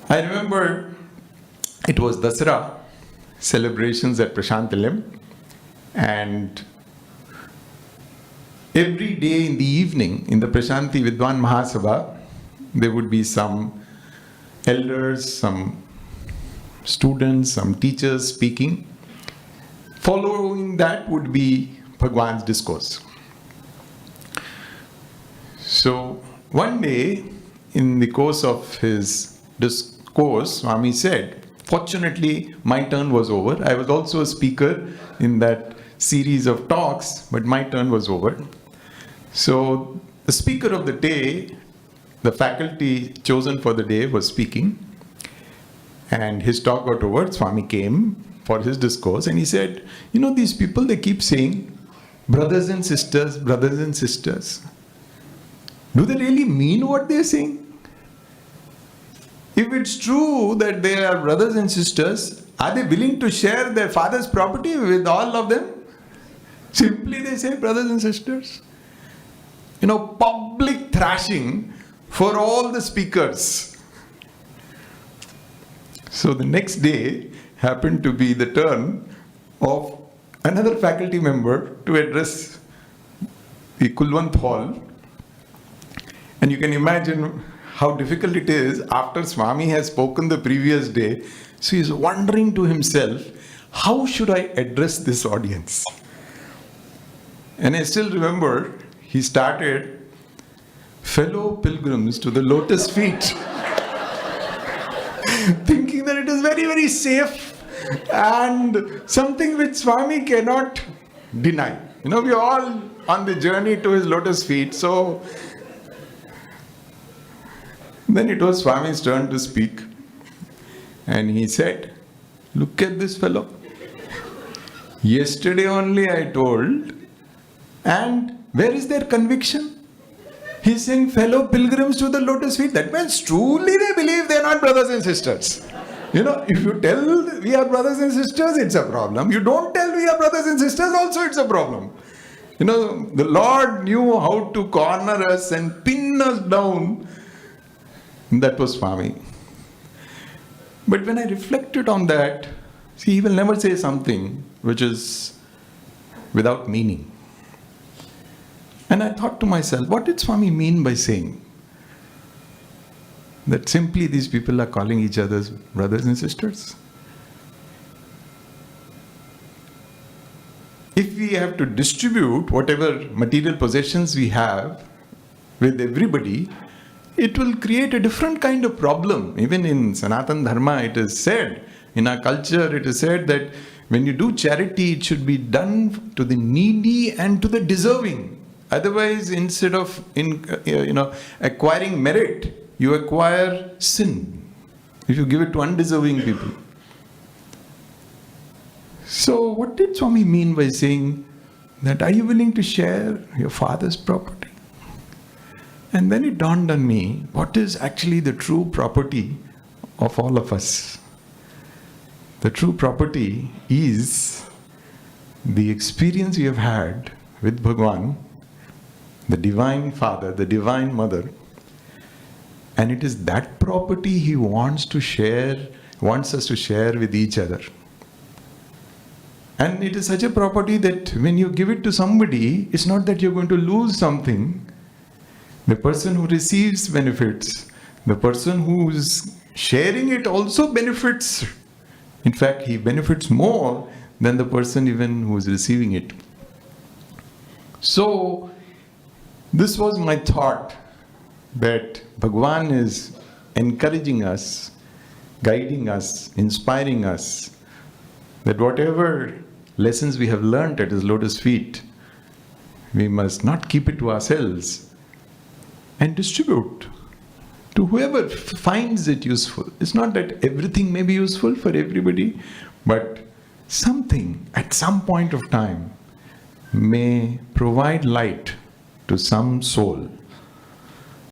I remember it was Dasara celebrations at Prashantilam, and every day in the evening in the Prashanti Vidwan Mahasabha, there would be some elders, some students, some teachers speaking. Following that would be Bhagawan's discourse. So one day, in the course of his discourse, Swami said, fortunately, my turn was over. I was also a speaker in that series of talks, but my turn was over. So the speaker of the day, the faculty chosen for the day, was speaking, and his talk got over. Swami came for his discourse, and he said, you know, these people, they keep saying, brothers and sisters, brothers and sisters. Do they really mean what they're saying? If it's true that they are brothers and sisters, are they willing to share their father's property with all of them? Simply they say brothers and sisters. You know, public thrashing for all the speakers. So the next day happened to be the turn of another faculty member to address the Kulwant Hall. And you can imagine how difficult it is after Swami has spoken the previous day. So he is wondering to himself, how should I address this audience? And I still remember he started, fellow pilgrims to the lotus feet, thinking that it is very, very safe and something which Swami cannot deny. You know, we are all on the journey to his lotus feet. So then it was Swami's turn to speak. And he said, look at this fellow. Yesterday only I told, and where is their conviction? He's saying fellow pilgrims to the lotus feet. That means truly they believe they are not brothers and sisters. You know, if you tell we are brothers and sisters, it's a problem. You don't tell we are brothers and sisters, also it's a problem. You know, the Lord knew how to corner us and pin us down. That was Swami. But when I reflected on that, see, he will never say something which is without meaning. And I thought to myself, what did Swami mean by saying that simply these people are calling each other brothers and sisters? If we have to distribute whatever material possessions we have with everybody, it will create a different kind of problem. Even in Sanatana Dharma, it is said, in our culture, it is said that when you do charity, it should be done to the needy and to the deserving. Otherwise, instead of acquiring merit, you acquire sin if you give it to undeserving people. So, what did Swami mean by saying that, are you willing to share your father's property? And then it dawned on me, what is actually the true property of all of us? The true property is the experience you have had with Bhagawan, the Divine Father, the Divine Mother. And it is that property he wants us to share with each other. And it is such a property that when you give it to somebody, it's not that you're going to lose something. The person who receives benefits. The person who is sharing it also benefits. In fact, he benefits more than the person even who is receiving it. So, this was my thought, that Bhagavan is encouraging us, guiding us, inspiring us, that whatever lessons we have learnt at his lotus feet, we must not keep it to ourselves and distribute to whoever finds it useful. It's not that everything may be useful for everybody, but something at some point of time may provide light to some soul.